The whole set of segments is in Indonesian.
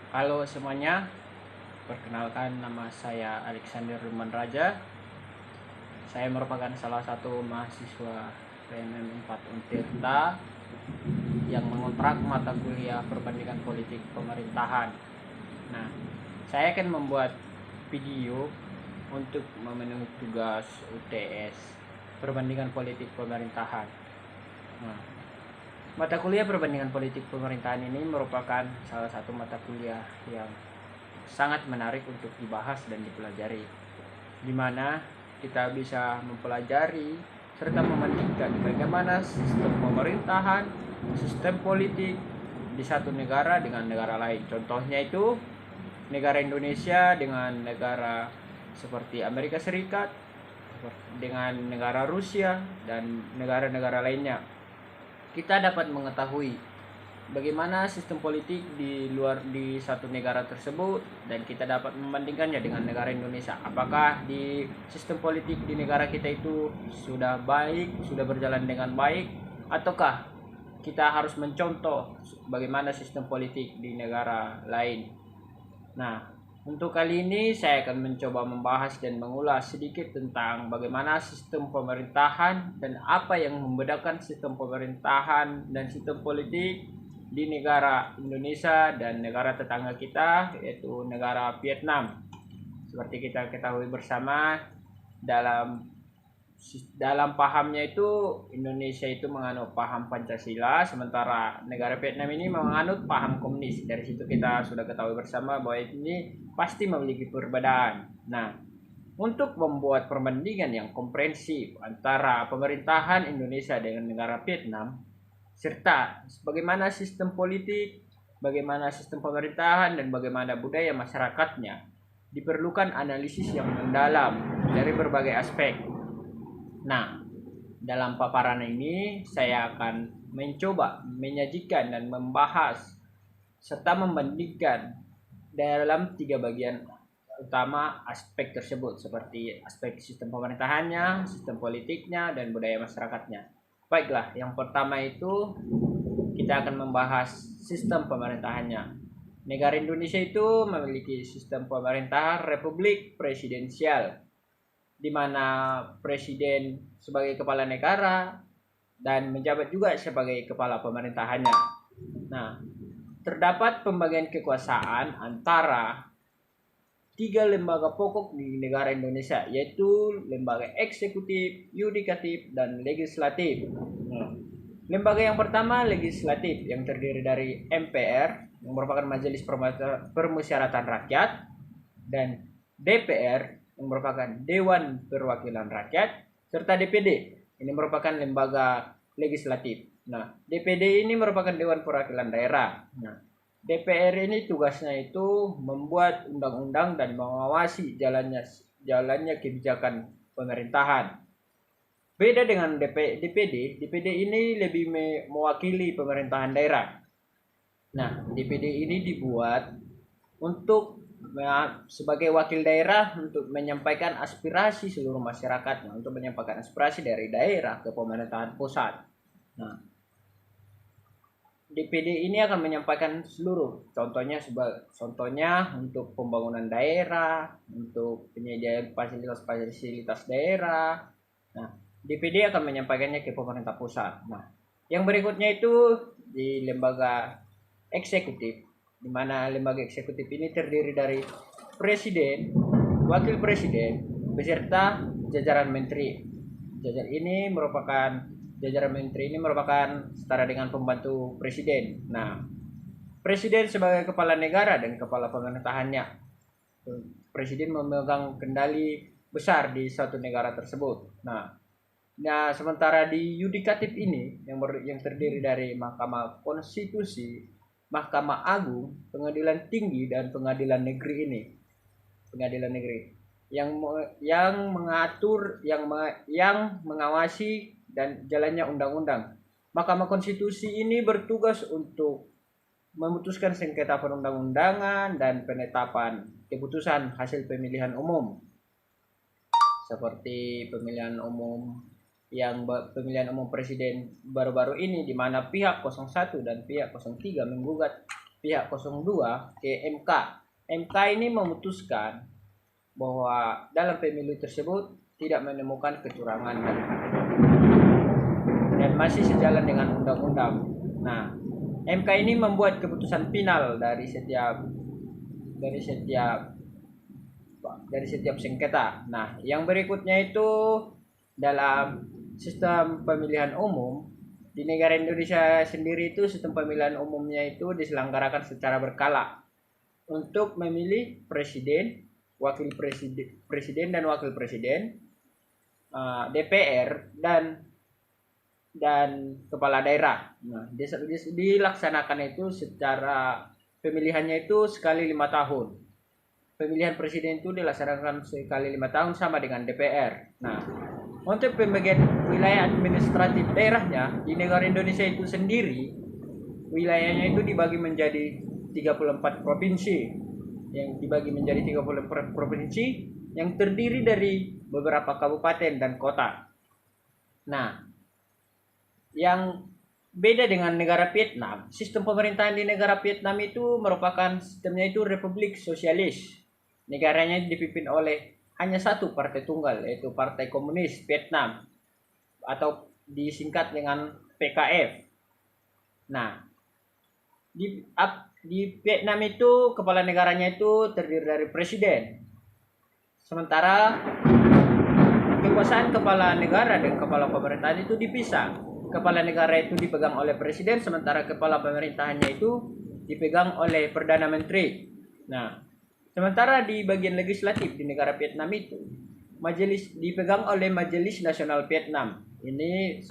Halo semuanya, perkenalkan nama saya Alexander Ruman Raja. Saya merupakan salah satu mahasiswa PMM 4 Untirta yang mengontrak mata kuliah perbandingan politik pemerintahan. Nah, saya akan membuat video untuk memenuhi tugas UTS perbandingan politik pemerintahan. Nah, mata kuliah perbandingan politik pemerintahan ini merupakan salah satu mata kuliah yang sangat menarik untuk dibahas dan dipelajari, di mana kita bisa mempelajari serta membandingkan bagaimana sistem pemerintahan, sistem politik di satu negara dengan negara lain. Contohnya itu negara Indonesia dengan negara seperti Amerika Serikat, dengan negara Rusia, dan negara-negara lainnya. Kita dapat mengetahui bagaimana sistem politik di satu negara tersebut, dan kita dapat membandingkannya dengan negara Indonesia. Apakah di sistem politik di negara kita itu sudah baik, sudah berjalan dengan baik, ataukah kita harus mencontoh bagaimana sistem politik di negara lain. Nah, untuk kali ini saya akan mencoba membahas dan mengulas sedikit tentang bagaimana sistem pemerintahan dan apa yang membedakan sistem pemerintahan dan sistem politik di negara Indonesia dan negara tetangga kita, yaitu negara Vietnam. Seperti kita ketahui bersama, dalam dalam pahamnya itu Indonesia itu menganut paham Pancasila, sementara negara Vietnam ini menganut paham komunis. Dari situ kita sudah ketahui bersama bahwa ini pasti memiliki perbedaan. Nah, untuk membuat perbandingan yang komprehensif antara pemerintahan Indonesia dengan negara Vietnam, serta bagaimana sistem politik, bagaimana sistem pemerintahan, dan bagaimana budaya masyarakatnya, diperlukan analisis yang mendalam dari berbagai aspek. Nah, dalam paparan ini saya akan mencoba menyajikan dan membahas serta membandingkan dalam tiga bagian utama aspek tersebut, seperti aspek sistem pemerintahannya, sistem politiknya, dan budaya masyarakatnya. Baiklah, yang pertama itu kita akan membahas sistem pemerintahannya. Negara Indonesia itu memiliki sistem pemerintahan republik presidensial, di mana presiden sebagai kepala negara dan menjabat juga sebagai kepala pemerintahannya. Nah, terdapat pembagian kekuasaan antara tiga lembaga pokok di negara Indonesia, yaitu lembaga eksekutif, yudikatif, dan legislatif. Nah, lembaga yang pertama legislatif, yang terdiri dari MPR, yang merupakan Majelis Permusyawaratan Rakyat, dan DPR, yang merupakan Dewan Perwakilan Rakyat, serta DPD. Ini merupakan lembaga legislatif. Nah, DPD ini merupakan Dewan Perwakilan Daerah. Nah, DPR ini tugasnya itu membuat undang-undang dan mengawasi jalannya kebijakan pemerintahan. Beda dengan DPD ini lebih mewakili pemerintahan daerah. Nah, DPD ini dibuat untuk sebagai wakil daerah untuk menyampaikan aspirasi seluruh masyarakatnya, untuk menyampaikan aspirasi dari daerah ke pemerintahan pusat. Nah, DPD ini akan menyampaikan seluruh contohnya untuk pembangunan daerah, untuk penyediaan fasilitas-fasilitas daerah. Nah, DPD akan menyampaikannya ke pemerintah pusat. Nah, yang berikutnya itu di lembaga eksekutif, di mana lembaga eksekutif ini terdiri dari presiden, wakil presiden, beserta jajaran menteri. Jajaran menteri ini merupakan setara dengan pembantu presiden. Nah, presiden sebagai kepala negara dan kepala pemerintahannya. Presiden memegang kendali besar di suatu negara tersebut. Nah, sementara di yudikatif ini yang terdiri dari Mahkamah Konstitusi, Mahkamah Agung, Pengadilan Tinggi, dan Pengadilan Negeri yang mengatur, yang mengawasi dan jalannya undang-undang. Mahkamah Konstitusi ini bertugas untuk memutuskan sengketa perundang-undangan dan penetapan keputusan hasil pemilihan umum, seperti pemilihan umum presiden baru-baru ini, di mana pihak 01 dan pihak 03 menggugat pihak 02 ke MK. MK ini memutuskan bahwa dalam pemilu tersebut tidak menemukan kecurangan dan masih sejalan dengan undang-undang. Nah, MK ini membuat keputusan final dari setiap sengketa. Nah, yang berikutnya itu dalam sistem pemilihan umum di negara Indonesia sendiri itu sistem pemilihan umumnya itu diselenggarakan secara berkala untuk memilih presiden, wakil presiden dan wakil presiden, DPR dan kepala daerah. Nah, dilaksanakan itu secara pemilihannya itu sekali 5 tahun. Pemilihan presiden itu dilaksanakan sekali 5 tahun sama dengan DPR. Nah, untuk pembagian wilayah administratif daerahnya di negara Indonesia itu sendiri, wilayahnya itu dibagi menjadi 34 provinsi. Yang dibagi menjadi 34 provinsi yang terdiri dari beberapa kabupaten dan kota. Nah, yang beda dengan negara Vietnam, sistem pemerintahan di negara Vietnam itu merupakan sistemnya itu republik sosialis. Negaranya dipimpin oleh hanya satu partai tunggal, yaitu Partai Komunis Vietnam atau disingkat dengan PKF. Nah, di Vietnam itu kepala negaranya itu terdiri dari presiden. Sementara kekuasaan kepala negara dan kepala pemerintahan itu dipisah. Kepala negara itu dipegang oleh presiden, sementara kepala pemerintahannya itu dipegang oleh Perdana Menteri. Nah, sementara di bagian legislatif di negara Vietnam itu dipegang oleh Majelis Nasional Vietnam. Ini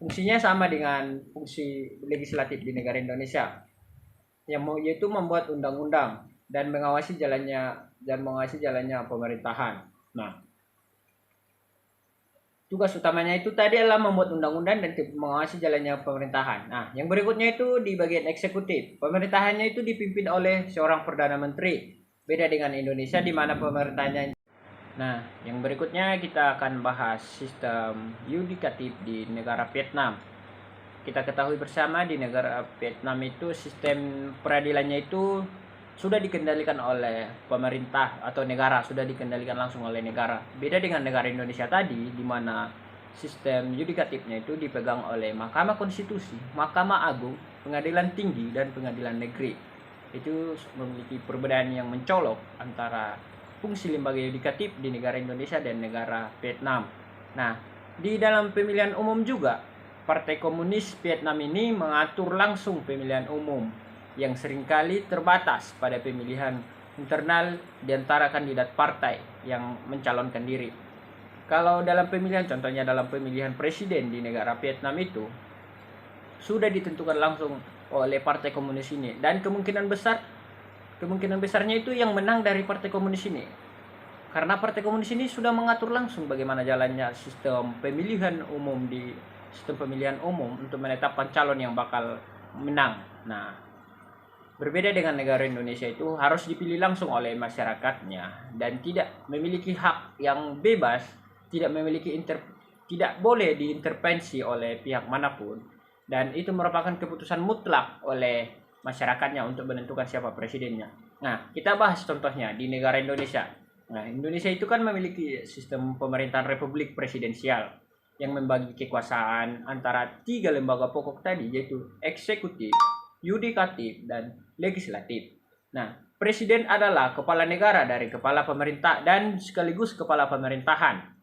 fungsinya sama dengan fungsi legislatif di negara Indonesia, yaitu membuat undang-undang dan mengawasi jalannya pemerintahan. Nah, tugas utamanya itu tadi adalah membuat undang-undang dan mengawasi jalannya pemerintahan. Nah, yang berikutnya itu di bagian eksekutif. Pemerintahannya itu dipimpin oleh seorang Perdana Menteri. Beda dengan Indonesia di mana pemerintahannya. Nah, yang berikutnya kita akan bahas sistem yudikatif di negara Vietnam. Kita ketahui bersama di negara Vietnam itu sistem peradilannya itu sudah dikendalikan oleh pemerintah atau negara, sudah dikendalikan langsung oleh negara. Beda dengan negara Indonesia tadi, di mana sistem yudikatifnya itu dipegang oleh Mahkamah Konstitusi, Mahkamah Agung, Pengadilan Tinggi, dan Pengadilan Negeri. Itu memiliki perbedaan yang mencolok antara fungsi lembaga yudikatif di negara Indonesia dan negara Vietnam. Nah, di dalam pemilihan umum juga, Partai Komunis Vietnam ini mengatur langsung pemilihan umum yang seringkali terbatas pada pemilihan internal di antara kandidat partai yang mencalonkan diri. Kalau dalam pemilihan, contohnya dalam pemilihan presiden di negara Vietnam itu sudah ditentukan langsung oleh Partai Komunis ini, dan kemungkinan besarnya itu yang menang dari Partai Komunis ini. Karena Partai Komunis ini sudah mengatur langsung bagaimana jalannya sistem pemilihan umum untuk menetapkan calon yang bakal menang. Nah, berbeda dengan negara Indonesia itu harus dipilih langsung oleh masyarakatnya dan tidak memiliki hak yang bebas, tidak boleh diintervensi oleh pihak manapun, dan itu merupakan keputusan mutlak oleh masyarakatnya untuk menentukan siapa presidennya. Nah, kita bahas contohnya di negara Indonesia. Nah, Indonesia itu kan memiliki sistem pemerintahan republik presidensial yang membagi kekuasaan antara 3 lembaga pokok tadi, yaitu eksekutif, yudikatif, dan legislatif. Nah, presiden adalah kepala negara dari kepala pemerintah dan sekaligus kepala pemerintahan.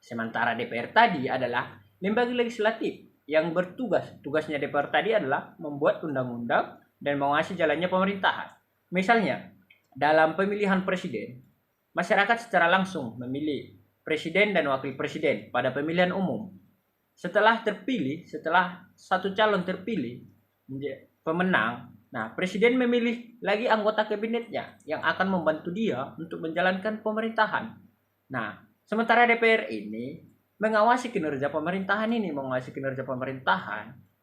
Sementara DPR tadi adalah lembaga legislatif yang tugasnya DPR tadi adalah membuat undang-undang dan mengawasi jalannya pemerintahan. Misalnya, dalam pemilihan presiden, masyarakat secara langsung memilih presiden dan wakil presiden pada pemilihan umum. Setelah satu calon terpilih pemenang, nah presiden memilih lagi anggota kabinetnya yang akan membantu dia untuk menjalankan pemerintahan. Nah, sementara DPR ini mengawasi kinerja pemerintahan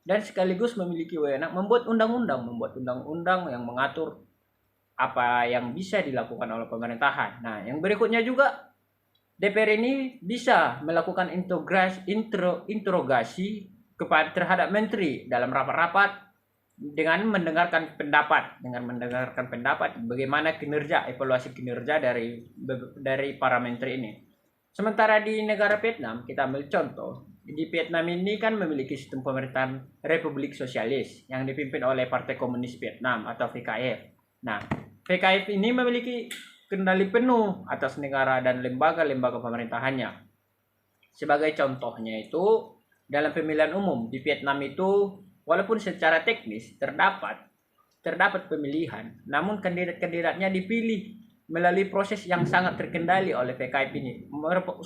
dan sekaligus memiliki wewenang membuat undang-undang yang mengatur apa yang bisa dilakukan oleh pemerintahan. Nah, yang berikutnya juga DPR ini bisa melakukan interogasi terhadap menteri dalam rapat-rapat dengan mendengarkan pendapat bagaimana kinerja, evaluasi kinerja dari para menteri ini. Sementara di negara Vietnam, kita ambil contoh, di Vietnam ini kan memiliki sistem pemerintahan Republik Sosialis yang dipimpin oleh Partai Komunis Vietnam atau VKF. Nah, VKF ini memiliki kendali penuh atas negara dan lembaga-lembaga pemerintahannya. Sebagai contohnya itu, dalam pemilihan umum di Vietnam itu, walaupun secara teknis terdapat pemilihan, namun kandidat-kandidatnya dipilih melalui proses yang sangat terkendali oleh PKP ini.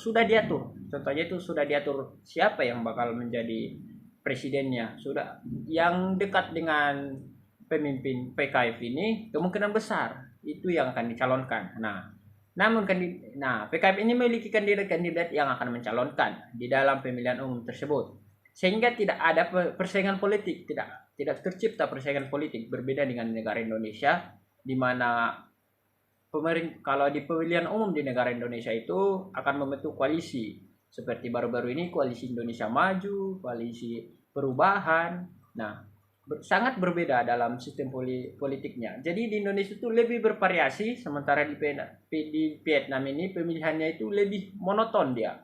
Sudah diatur, contohnya itu sudah diatur siapa yang bakal menjadi presidennya. Sudah yang dekat dengan pemimpin PKP ini kemungkinan besar itu yang akan dicalonkan. Namun PKP ini memiliki kandidat-kandidat yang akan mencalonkan di dalam pemilihan umum tersebut, sehingga tidak ada persaingan politik, tidak tercipta persaingan politik, berbeda dengan negara Indonesia, di mana kalau di pemilihan umum di negara Indonesia itu akan membentuk koalisi seperti baru-baru ini koalisi Indonesia Maju, koalisi Perubahan. Sangat berbeda dalam sistem politiknya. Jadi di Indonesia itu lebih bervariasi, sementara di Vietnam ini pemilihannya itu lebih monoton dia.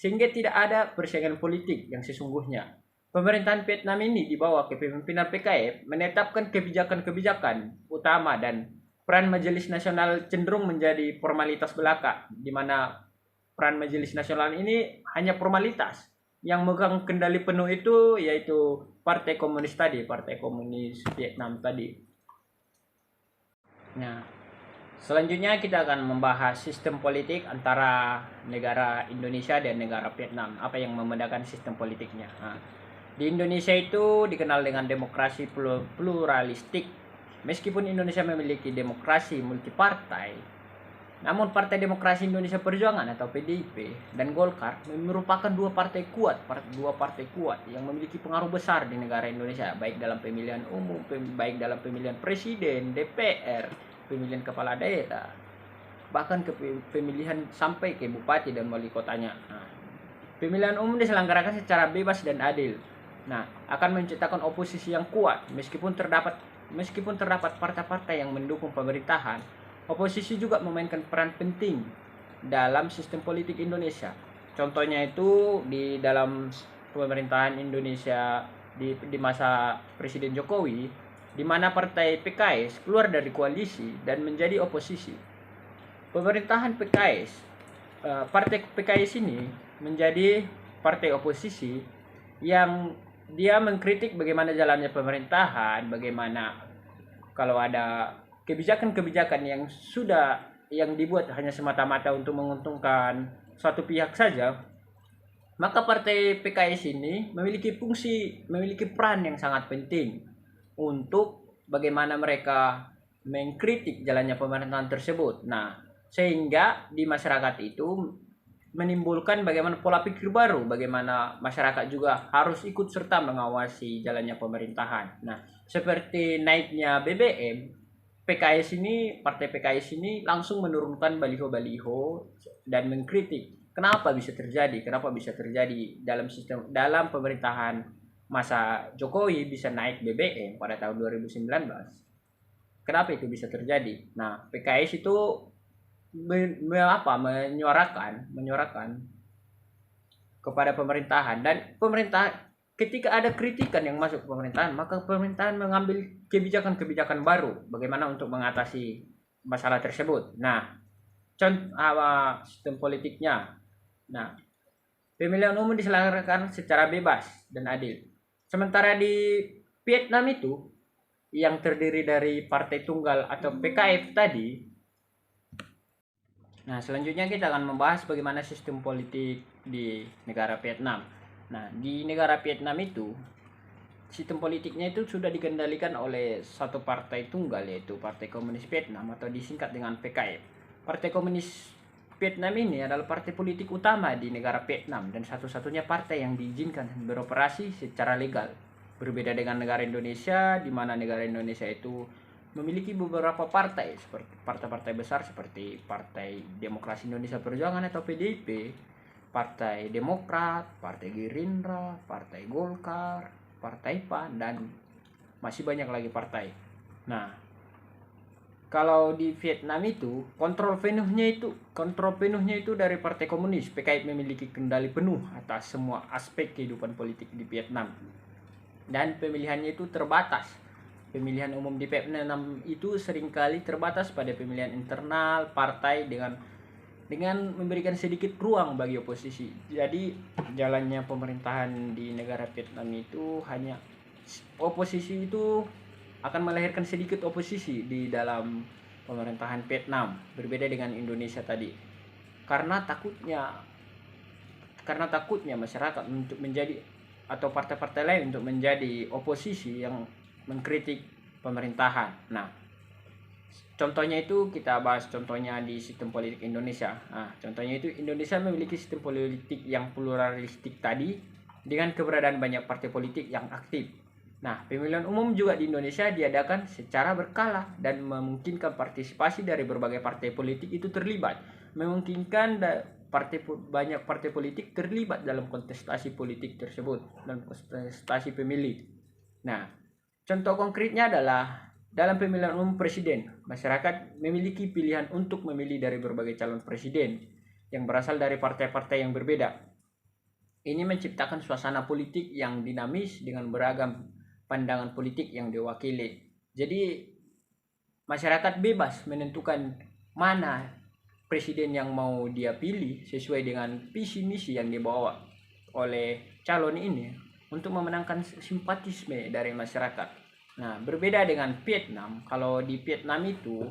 Sehingga tidak ada persaingan politik yang sesungguhnya. Pemerintahan Vietnam ini di bawah kepemimpinan PKF menetapkan kebijakan-kebijakan utama, dan peran Majelis Nasional cenderung menjadi formalitas belaka, di mana peran Majelis Nasional ini hanya formalitas. Yang megang kendali penuh itu yaitu Partai Komunis Vietnam tadi. Selanjutnya kita akan membahas sistem politik antara negara Indonesia dan negara Vietnam. Apa yang membedakan sistem politiknya? Di Indonesia itu dikenal dengan demokrasi pluralistik. Meskipun Indonesia memiliki demokrasi multipartai, namun Partai Demokrasi Indonesia Perjuangan atau PDIP dan Golkar merupakan dua partai kuat yang memiliki pengaruh besar di negara Indonesia, baik dalam pemilihan umum, baik dalam pemilihan presiden, DPR, pemilihan kepala daerah, bahkan ke pemilihan sampai ke bupati dan wali kotanya. Pemilihan umum diselenggarakan secara bebas dan adil. Akan menciptakan oposisi yang kuat meskipun terdapat partai-partai yang mendukung pemerintahan. Oposisi juga memainkan peran penting dalam sistem politik Indonesia. Contohnya itu di dalam pemerintahan Indonesia di masa Presiden Jokowi, di mana partai PKS keluar dari koalisi dan menjadi oposisi. Pemerintahan partai PKS ini menjadi partai oposisi yang dia mengkritik bagaimana jalannya pemerintahan, bagaimana kalau ada kebijakan-kebijakan yang dibuat hanya semata-mata untuk menguntungkan suatu pihak saja, maka partai PKS ini memiliki peran yang sangat penting untuk bagaimana mereka mengkritik jalannya pemerintahan tersebut. Sehingga di masyarakat itu menimbulkan bagaimana pola pikir baru, bagaimana masyarakat juga harus ikut serta mengawasi jalannya pemerintahan. Seperti naiknya BBM, partai PKS ini langsung menurunkan baliho-baliho dan mengkritik kenapa bisa terjadi dalam pemerintahan masa Jokowi bisa naik BBM pada tahun 2019. Kenapa itu bisa terjadi? PKS itu menyuarakan kepada pemerintahan, dan ketika ada kritikan yang masuk ke pemerintahan, maka pemerintahan mengambil kebijakan-kebijakan baru bagaimana untuk mengatasi masalah tersebut. Sistem politiknya. Pemilihan umum diselenggarakan secara bebas dan adil. Sementara di Vietnam itu yang terdiri dari partai tunggal atau PKF tadi. Selanjutnya kita akan membahas bagaimana sistem politik di negara Vietnam. Di negara Vietnam itu sistem politiknya itu sudah dikendalikan oleh satu partai tunggal, yaitu Partai Komunis Vietnam atau disingkat dengan PKF. Partai Komunis Vietnam ini adalah partai politik utama di negara Vietnam dan satu-satunya partai yang diizinkan beroperasi secara legal. Berbeda dengan negara Indonesia, di mana negara Indonesia itu memiliki beberapa partai seperti partai-partai besar seperti Partai Demokrasi Indonesia Perjuangan atau PDIP, Partai Demokrat, Partai Gerindra, Partai Golkar, Partai PAN, dan masih banyak lagi partai. Nah, kalau di Vietnam itu kontrol penuhnya itu dari Partai Komunis. PKI memiliki kendali penuh atas semua aspek kehidupan politik di Vietnam. Dan pemilihannya itu terbatas. Pemilihan umum di Vietnam itu seringkali terbatas pada pemilihan internal partai dengan memberikan sedikit ruang bagi oposisi. Jadi jalannya pemerintahan di negara Vietnam itu hanya oposisi itu akan melahirkan sedikit oposisi di dalam pemerintahan Vietnam, berbeda dengan Indonesia tadi. Karena takutnya masyarakat untuk menjadi atau partai-partai lain untuk menjadi oposisi yang mengkritik pemerintahan. Nah, contohnya itu kita bahas contohnya di sistem politik Indonesia. Nah, contohnya itu Indonesia memiliki sistem politik yang pluralistik tadi dengan keberadaan banyak partai politik yang aktif. Nah, pemilihan umum juga di Indonesia diadakan secara berkala dan memungkinkan partisipasi dari berbagai partai politik itu terlibat. Memungkinkan banyak partai politik terlibat dalam kontestasi politik tersebut, dalam kontestasi pemilih. Nah, contoh konkretnya adalah dalam pemilihan umum presiden, masyarakat memiliki pilihan untuk memilih dari berbagai calon presiden yang berasal dari partai-partai yang berbeda. Ini menciptakan suasana politik yang dinamis dengan beragam pandangan politik yang diwakili. Jadi masyarakat bebas menentukan mana presiden yang mau dia pilih sesuai dengan visi misi yang dibawa oleh calon ini untuk memenangkan simpatisme dari masyarakat. Nah, berbeda dengan Vietnam, kalau di Vietnam itu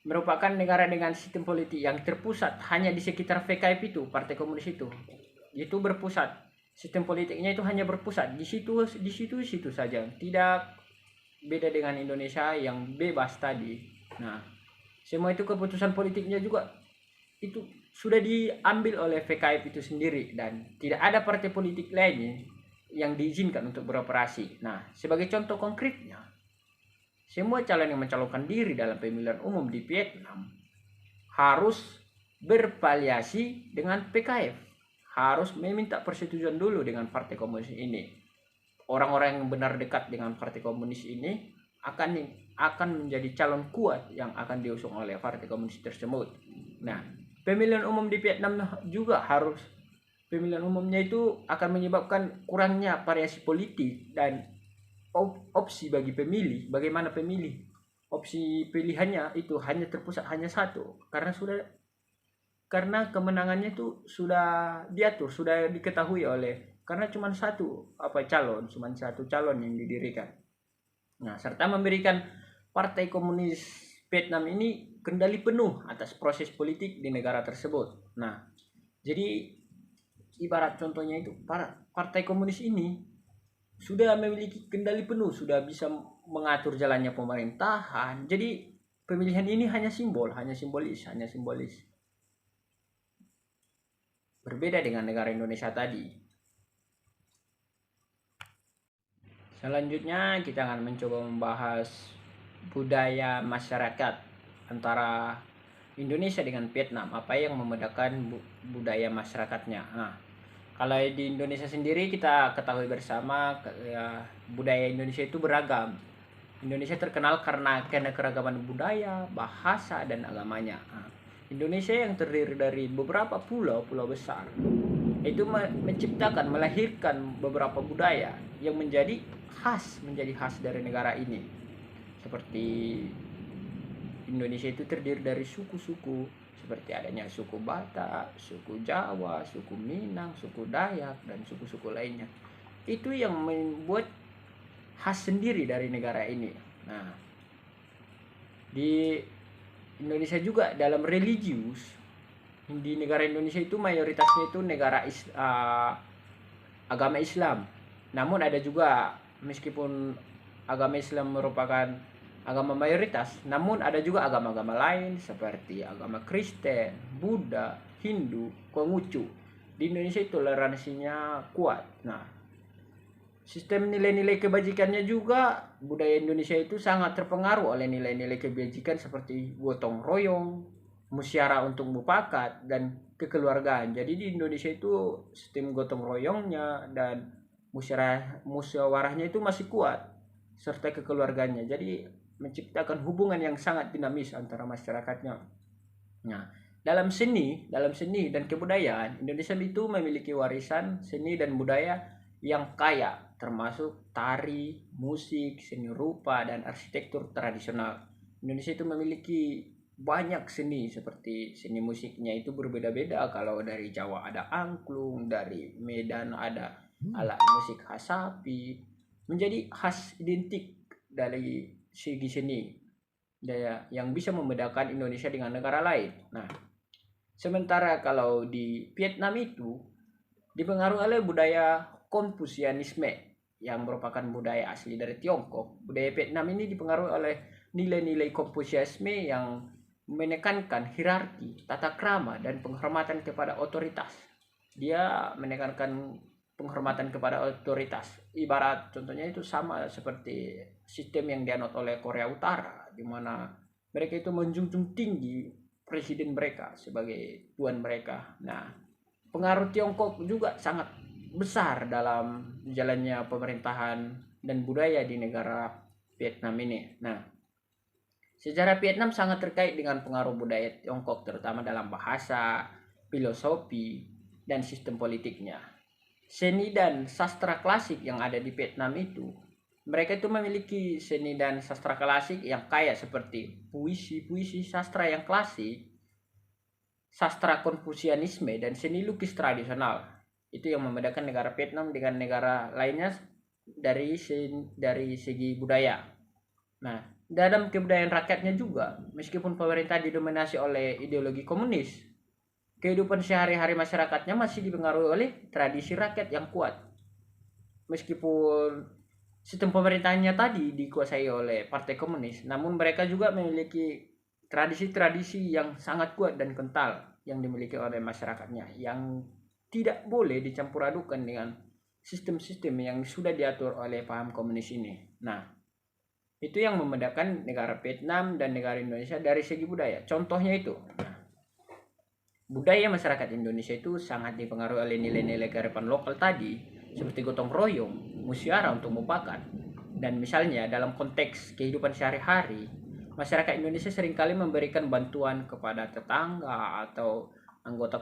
merupakan negara dengan sistem politik yang terpusat hanya di sekitar VKP itu, Partai Komunis itu berpusat. Sistem politiknya itu hanya berpusat di situ saja. Tidak beda dengan Indonesia yang bebas tadi. Nah, semua itu keputusan politiknya juga itu sudah diambil oleh VKF itu sendiri dan tidak ada partai politik lainnya yang diizinkan untuk beroperasi. Nah, sebagai contoh konkretnya, semua calon yang mencalonkan diri dalam pemilihan umum di Vietnam harus berafiliasi dengan PKF. Harus meminta persetujuan dulu dengan Partai Komunis ini. Orang-orang yang benar dekat dengan Partai Komunis ini akan menjadi calon kuat yang akan diusung oleh Partai Komunis tersebut. Nah, pemilihan umum di Vietnam juga pemilihan umumnya itu akan menyebabkan kurangnya variasi politik dan opsi bagi pemilih. Bagaimana pemilih? Opsi pilihannya itu hanya terpusat hanya satu karena kemenangannya itu sudah diatur, sudah diketahui karena cuma satu calon yang didirikan. Nah, serta memberikan Partai Komunis Vietnam ini kendali penuh atas proses politik di negara tersebut. Nah, jadi ibarat contohnya itu Partai Komunis ini sudah memiliki kendali penuh, sudah bisa mengatur jalannya pemerintahan. Jadi pemilihan ini hanya simbolis. Berbeda dengan negara Indonesia tadi. Selanjutnya kita akan mencoba membahas budaya masyarakat antara Indonesia dengan Vietnam. Apa yang membedakan budaya masyarakatnya? Nah, kalau di Indonesia sendiri kita ketahui bersama budaya Indonesia itu beragam. Indonesia terkenal karena keragaman budaya, bahasa, dan agamanya. Nah, Indonesia yang terdiri dari beberapa pulau besar itu melahirkan beberapa budaya yang menjadi khas dari negara ini. Seperti Indonesia itu terdiri dari suku-suku seperti adanya suku Batak, suku Jawa, suku Minang, suku Dayak, dan suku-suku lainnya. Itu yang membuat khas sendiri dari negara ini. Nah, di Indonesia juga dalam religius, di negara Indonesia itu mayoritasnya itu agama Islam. Namun ada juga, meskipun agama Islam merupakan agama mayoritas, namun ada juga agama-agama lain seperti agama Kristen, Buddha, Hindu, Konghucu. Di Indonesia itu toleransinya kuat. Nah, sistem nilai-nilai kebajikannya juga, budaya Indonesia itu sangat terpengaruh oleh nilai-nilai kebajikan seperti gotong royong, musyawarah untuk mufakat, dan kekeluargaan. Jadi di Indonesia itu sistem gotong royongnya dan musyawarahnya itu masih kuat. serta kekeluarganya. Jadi menciptakan hubungan yang sangat dinamis antara masyarakatnya. Nah, dalam seni dan kebudayaan, Indonesia itu memiliki warisan seni dan budaya yang kaya, termasuk tari, musik, seni rupa, dan arsitektur tradisional. Indonesia itu memiliki banyak seni, seperti seni musiknya itu berbeda-beda. Kalau dari Jawa ada angklung, dari Medan ada alat musik khas sapi, menjadi khas identik dari segi seni daya yang bisa membedakan Indonesia dengan negara lain. Nah, sementara kalau di Vietnam itu dipengaruhi oleh budaya Konfusianisme yang merupakan budaya asli dari Tiongkok. Budaya Vietnam ini dipengaruhi oleh nilai-nilai Konfusianisme yang menekankan hierarki, tata krama, dan penghormatan kepada otoritas. Dia menekankan penghormatan kepada otoritas. Ibarat contohnya itu sama seperti sistem yang dianut oleh Korea Utara, di mana mereka itu menjunjung tinggi presiden mereka sebagai tuan mereka. Nah, pengaruh Tiongkok juga sangat besar dalam jalannya pemerintahan dan budaya di negara Vietnam ini. Nah, sejarah Vietnam sangat terkait dengan pengaruh budaya Tiongkok, terutama dalam bahasa, filosofi, dan sistem politiknya. Seni dan sastra klasik yang ada di Vietnam itu, mereka itu memiliki seni dan sastra klasik yang kaya seperti puisi sastra yang klasik, sastra Konfusianisme, dan seni lukis tradisional. Itu yang membedakan negara Vietnam dengan negara lainnya dari segi budaya. Nah, dalam kebudayaan rakyatnya juga, meskipun pemerintah didominasi oleh ideologi komunis, kehidupan sehari-hari masyarakatnya masih dipengaruhi oleh tradisi rakyat yang kuat. Meskipun sistem pemerintahannya tadi dikuasai oleh partai komunis, namun mereka juga memiliki tradisi-tradisi yang sangat kuat dan kental yang dimiliki oleh masyarakatnya, yang tidak boleh dicampur adukan dengan sistem-sistem yang sudah diatur oleh paham komunis ini. Nah, itu yang membedakan negara Vietnam dan negara Indonesia dari segi budaya. Contohnya itu, budaya masyarakat Indonesia itu sangat dipengaruhi oleh nilai-nilai kearifan lokal tadi, seperti gotong royong, musyawarah untuk mufakat. Dan misalnya dalam konteks kehidupan sehari-hari, masyarakat Indonesia seringkali memberikan bantuan kepada tetangga atau anggota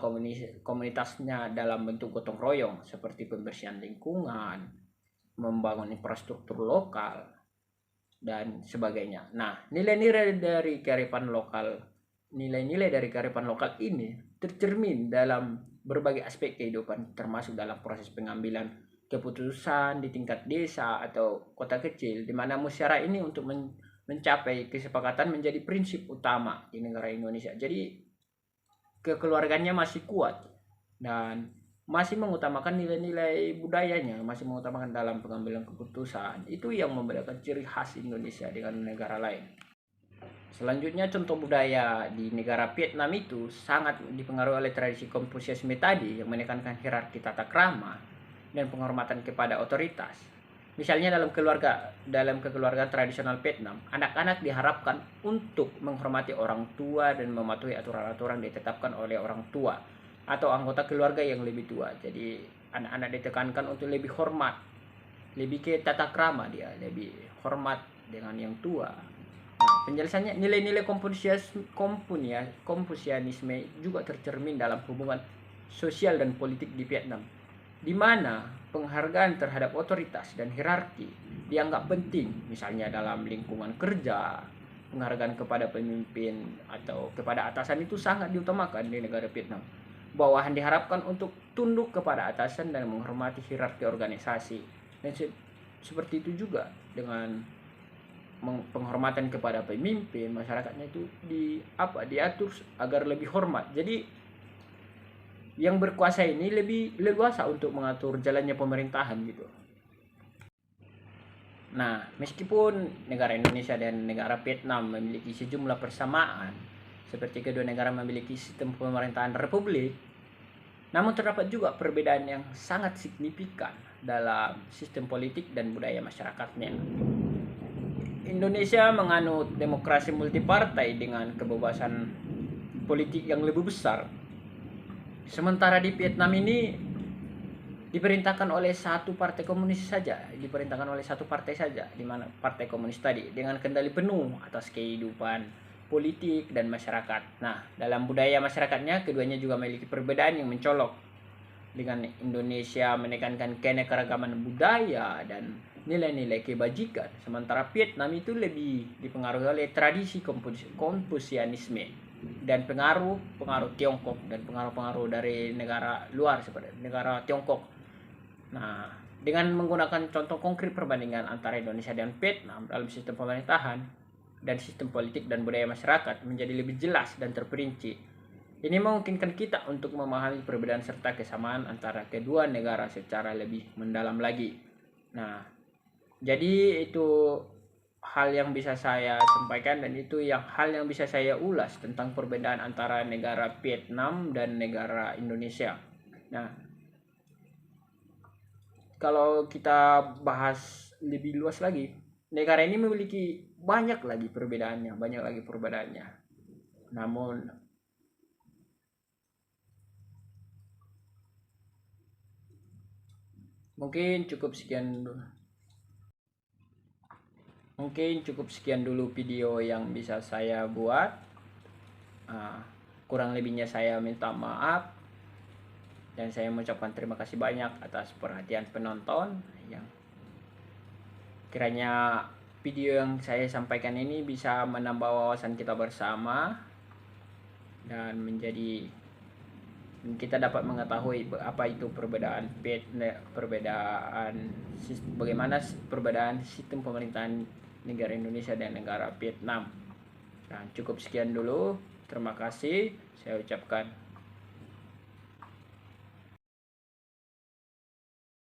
komunitasnya dalam bentuk gotong royong, seperti pembersihan lingkungan, membangun infrastruktur lokal, dan sebagainya. Nah, nilai-nilai dari kearifan lokal ini tercermin dalam berbagai aspek kehidupan, termasuk dalam proses pengambilan keputusan di tingkat desa atau kota kecil, di mana musyawarah ini untuk mencapai kesepakatan menjadi prinsip utama di negara Indonesia. Jadi kekeluarganya masih kuat dan masih mengutamakan nilai-nilai budayanya, masih mengutamakan dalam pengambilan keputusan. Itu yang membedakan ciri khas Indonesia dengan negara lain. Selanjutnya, contoh budaya di negara Vietnam itu sangat dipengaruhi oleh tradisi Konfusianisme tadi yang menekankan hierarki tata krama dan penghormatan kepada otoritas. Misalnya dalam kekeluargaan tradisional Vietnam, anak-anak diharapkan untuk menghormati orang tua dan mematuhi aturan-aturan ditetapkan oleh orang tua atau anggota keluarga yang lebih tua. Jadi anak-anak ditekankan untuk lebih hormat, lebih ke tata krama, dia lebih hormat dengan yang tua. Nah, penjelasannya, nilai-nilai Konfusianisme juga tercermin dalam hubungan sosial dan politik di Vietnam, di mana penghargaan terhadap otoritas dan hierarki dianggap penting. Misalnya dalam lingkungan kerja, penghargaan kepada pemimpin atau kepada atasan itu sangat diutamakan di negara Vietnam. Bawahan diharapkan untuk tunduk kepada atasan dan menghormati hierarki organisasi. Dan seperti itu juga dengan penghormatan kepada pemimpin, masyarakatnya itu diatur agar lebih hormat. Jadi yang berkuasa ini lebih leluasa untuk mengatur jalannya pemerintahan gitu. Nah, meskipun negara Indonesia dan negara Vietnam memiliki sejumlah persamaan, seperti kedua negara memiliki sistem pemerintahan republik, namun terdapat juga perbedaan yang sangat signifikan dalam sistem politik dan budaya masyarakatnya. Indonesia menganut demokrasi multipartai dengan kebebasan politik yang lebih besar. Sementara di Vietnam ini diperintahkan oleh satu partai komunis saja, diperintahkan oleh satu partai saja, di mana partai komunis tadi dengan kendali penuh atas kehidupan politik dan masyarakat. Nah, dalam budaya masyarakatnya keduanya juga memiliki perbedaan yang mencolok. Dengan Indonesia menekankan keanekaragaman budaya dan nilai-nilai kebajikan, sementara Vietnam itu lebih dipengaruhi oleh tradisi Konfusianisme dan pengaruh Tiongkok dan pengaruh dari negara luar seperti negara Tiongkok. Nah, dengan menggunakan contoh konkret perbandingan antara Indonesia dan Vietnam dalam sistem pemerintahan dan sistem politik dan budaya masyarakat menjadi lebih jelas dan terperinci. Ini memungkinkan kita untuk memahami perbedaan serta kesamaan antara kedua negara secara lebih mendalam lagi. Nah, jadi itu hal yang bisa saya sampaikan dan itu hal yang bisa saya ulas tentang perbedaan antara negara Vietnam dan negara Indonesia. Nah, kalau kita bahas lebih luas lagi, negara ini memiliki banyak lagi perbedaannya. Namun mungkin cukup sekian dulu video yang bisa saya buat. Kurang lebihnya saya minta maaf dan saya mengucapkan terima kasih banyak atas perhatian penonton yang kiranya video yang saya sampaikan ini bisa menambah wawasan kita bersama dan kita dapat mengetahui bagaimana perbedaan sistem pemerintahan negara Indonesia dan negara Vietnam. Nah, cukup sekian dulu. Terima kasih. Saya ucapkan